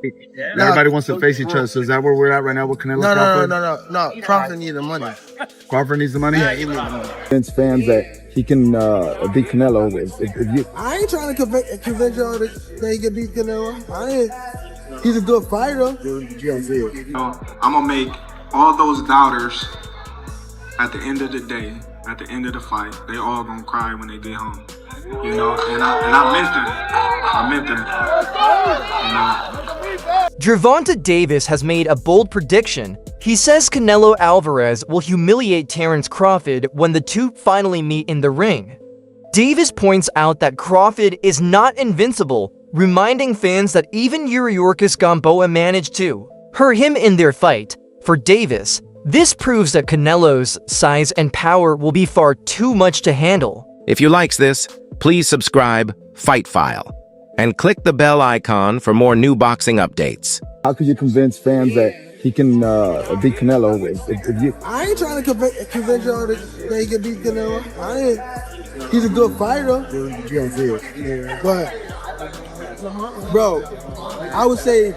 And everybody wants to face each other. So is that where we're at right now with Canelo Crawford? No. Crawford needs the money. Crawford needs the money? Yeah, he needs the money. Convince fans that he can beat Canelo. I ain't trying to convince y'all that he can beat Canelo. He's a good fighter. I'm gonna make all those doubters at the end of the day, at the end of the fight, they all gonna cry when they get home. You know, and I meant them. You know. Gervonta Davis has made a bold prediction. He says Canelo Alvarez will humiliate Terence Crawford when the two finally meet in the ring. Davis points out that Crawford is not invincible, reminding fans that even Yuriorkis Gamboa managed to hurt him in their fight. For Davis, this proves that Canelo's size and power will be far too much to handle. If you likes this, please subscribe, Fight File, and click the bell icon for more new boxing updates. How could you convince fans that he can beat Canelo? I ain't trying to convince y'all that he can beat Canelo. He's a good fighter. But, bro, I would say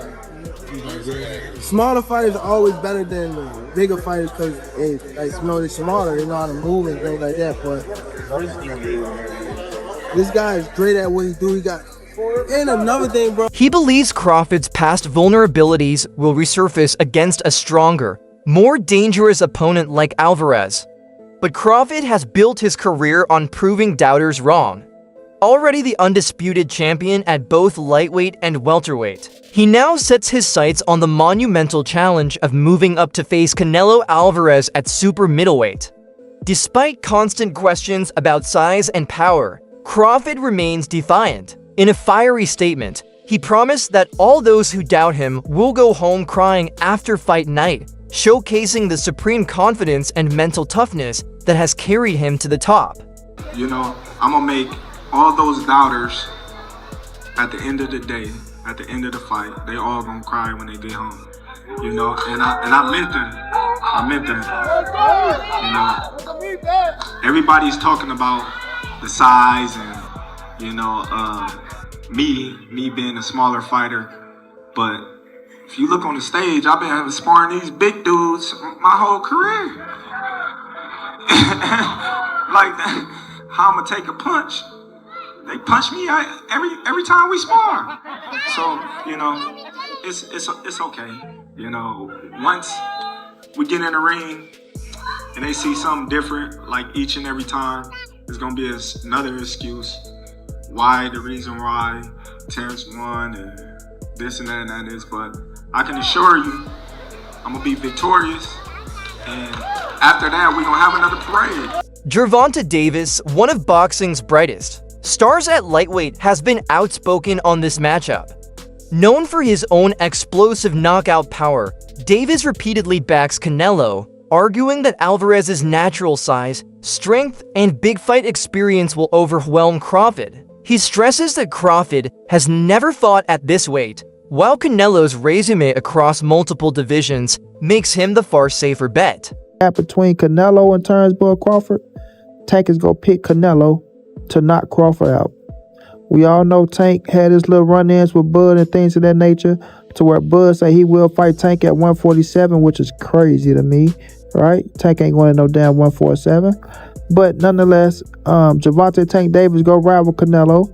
smaller fighters are always better than bigger fighters because they're smaller, they know how to move and things like that. But this guy is great at what he do. And another thing, bro. He believes Crawford's past vulnerabilities will resurface against a stronger, more dangerous opponent like Alvarez. But Crawford has built his career on proving doubters wrong. Already the undisputed champion at both lightweight and welterweight, he now sets his sights on the monumental challenge of moving up to face Canelo Alvarez at super middleweight. Despite constant questions about size and power, Crawford remains defiant. In a fiery statement, he promised that all those who doubt him will go home crying after fight night, showcasing the supreme confidence and mental toughness that has carried him to the top. You know, I'm gonna make all those doubters at the end of the day, at the end of the fight, they all gonna cry when they get home. You know, and I meant them. You know, everybody's talking about the size and, you know, me being a smaller fighter, but if you look on the stage, I've been sparring these big dudes my whole career. Like, how I'm gonna take a punch? They punch me every time we spar. So, you know, it's okay. You know, once we get in the ring and they see something different, like each and every time, it's gonna be another excuse why, the reason why Terence won and this and that and that is. But I can assure you, I'm gonna be victorious, and after that, we're gonna have another parade. Gervonta Davis, one of boxing's brightest stars at lightweight, has been outspoken on this matchup. Known for his own explosive knockout power, Davis repeatedly backs Canelo, arguing that Alvarez's natural size, strength, and big fight experience will overwhelm Crawford. He stresses that Crawford has never fought at this weight, while Canelo's resume across multiple divisions makes him the far safer bet. Between Canelo and Terence Crawford, Tank is going to pick Canelo to knock Crawford out. We all know Tank had his little run-ins with Bud and things of that nature, to where Bud say he will fight Tank at 147, which is crazy to me, right? Tank ain't going to no damn 147. But nonetheless, Gervonta Tank Davis go ride with Canelo.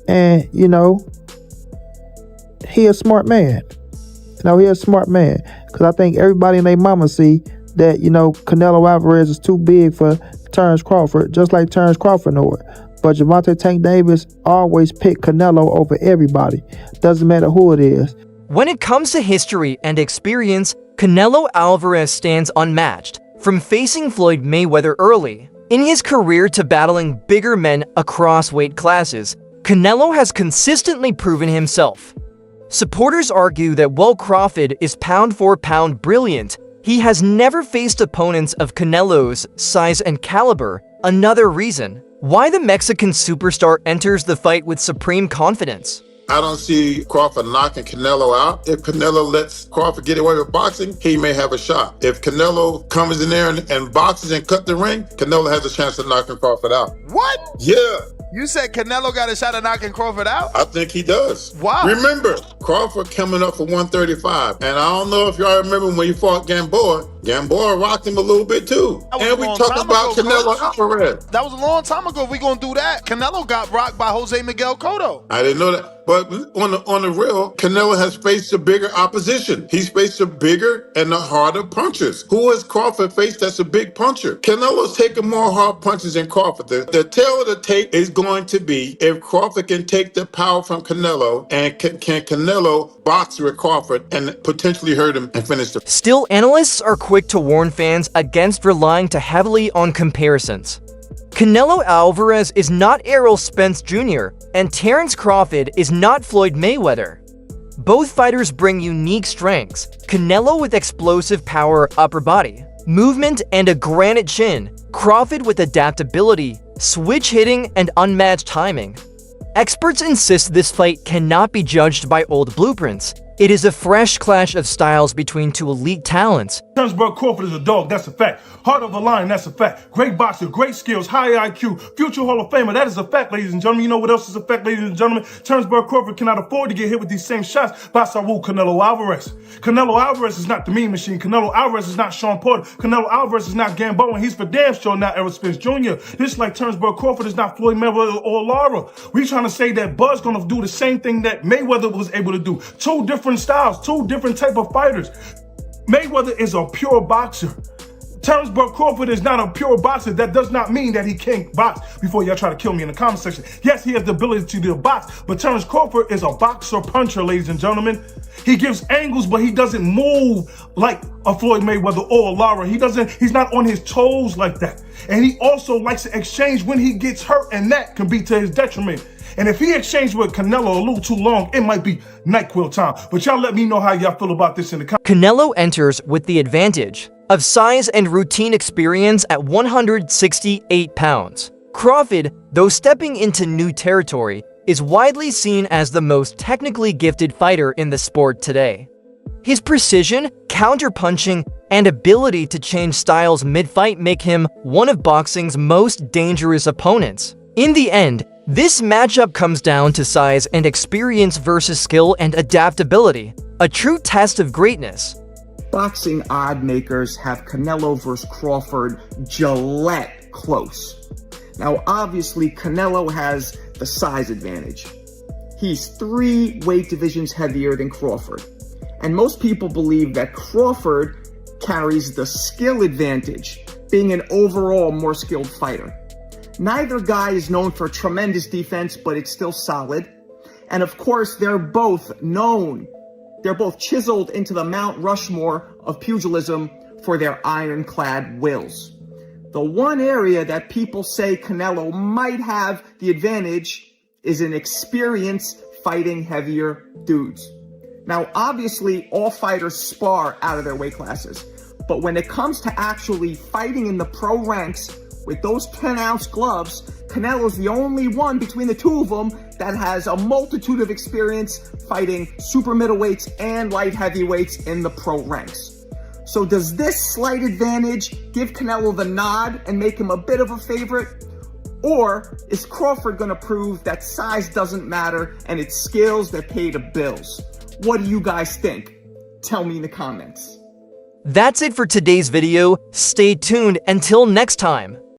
And, you know, he a smart man. You know, he a smart man. Because I think everybody and their mama see that, you know, Canelo Alvarez is too big for Terence Crawford, just like Terence Crawford knew it. But Gervonta Tank Davis always picked Canelo over everybody. Doesn't matter who it is. When it comes to history and experience, Canelo Alvarez stands unmatched. From facing Floyd Mayweather early in his career to battling bigger men across weight classes, Canelo has consistently proven himself. Supporters argue that while Crawford is pound for pound brilliant, he has never faced opponents of Canelo's size and caliber. Another reason why the Mexican superstar enters the fight with supreme confidence. I don't see Crawford knocking Canelo out. If Canelo lets Crawford get away with boxing, he may have a shot. If Canelo comes in there and boxes and cut the ring, Canelo has a chance of knocking Crawford out. What? Yeah. You said Canelo got a shot at knocking Crawford out? I think he does. Why? Remember, Crawford coming up for 135. And I don't know if y'all remember when he fought Gamboa. Gamboa rocked him a little bit too. That was And a we long talking time about ago, Canelo Coach. Alvarez. That was a long time ago. If we gonna do that, Canelo got rocked by Jose Miguel Cotto. I didn't know that. But on the real, Canelo has faced a bigger opposition. He's faced a bigger and a harder punchers. Who has Crawford faced that's a big puncher? Canelo's taking more hard punches than Crawford. The tail of the tape is going to be if Crawford can take the power from Canelo, and can Canelo box with Crawford and potentially hurt him and finish the... Still, analysts are quick to warn fans against relying too heavily on comparisons. Canelo Alvarez is not Errol Spence Jr., and Terence Crawford is not Floyd Mayweather. Both fighters bring unique strengths, Canelo with explosive power upper body, movement, and a granite chin, Crawford with adaptability, switch hitting, and unmatched timing. Experts insist this fight cannot be judged by old blueprints. It is a fresh clash of styles between two elite talents. Terence Crawford is a dog, that's a fact. Heart of a lion, that's a fact. Great boxer, great skills, high IQ, future Hall of Famer, that is a fact, ladies and gentlemen. You know what else is a fact, ladies and gentlemen? Terence Crawford cannot afford to get hit with these same shots by Saul Canelo Alvarez. Canelo Alvarez is not the mean machine. Canelo Alvarez is not Sean Porter. Canelo Alvarez is not Gamboa, and he's for damn sure not Errol Spence Jr. Just like Terence Crawford is not Floyd Mayweather or Lara. We trying to say that Bud's gonna do the same thing that Mayweather was able to do. Two different styles, two different type of fighters. Mayweather is a pure boxer. Terence Crawford is not a pure boxer. That does not mean that he can't box. Before y'all try to kill me in the comment section. Yes, he has the ability to box, but Terence Crawford is a boxer puncher, ladies and gentlemen. He gives angles, but he doesn't move like a Floyd Mayweather or a Lara. He's not on his toes like that. And he also likes to exchange when he gets hurt, and that can be to his detriment. And if he exchanged with Canelo a little too long, it might be NyQuil time. But y'all let me know how y'all feel about this in the comments. Canelo enters with the advantage of size and routine experience at 168 pounds. Crawford, though stepping into new territory, is widely seen as the most technically gifted fighter in the sport today. His precision, counter-punching, and ability to change styles mid-fight make him one of boxing's most dangerous opponents. In the end, this matchup comes down to size and experience versus skill and adaptability, a true test of greatness. Boxing odd makers have Canelo versus Crawford Gillette close. Now, obviously, Canelo has the size advantage. He's 3 weight divisions heavier than Crawford. And most people believe that Crawford carries the skill advantage, being an overall more skilled fighter. Neither guy is known for tremendous defense, but it's still solid. And of course, they're both chiseled into the Mount Rushmore of pugilism for their ironclad wills. The one area that people say Canelo might have the advantage is in experience fighting heavier dudes. Now, obviously, all fighters spar out of their weight classes. But when it comes to actually fighting in the pro ranks with those 10-ounce gloves, Canelo's the only one between the two of them that has a multitude of experience fighting super middleweights and light heavyweights in the pro ranks. So does this slight advantage give Canelo the nod and make him a bit of a favorite? Or is Crawford going to prove that size doesn't matter and it's skills that pay the bills? What do you guys think? Tell me in the comments. That's it for today's video. Stay tuned until next time.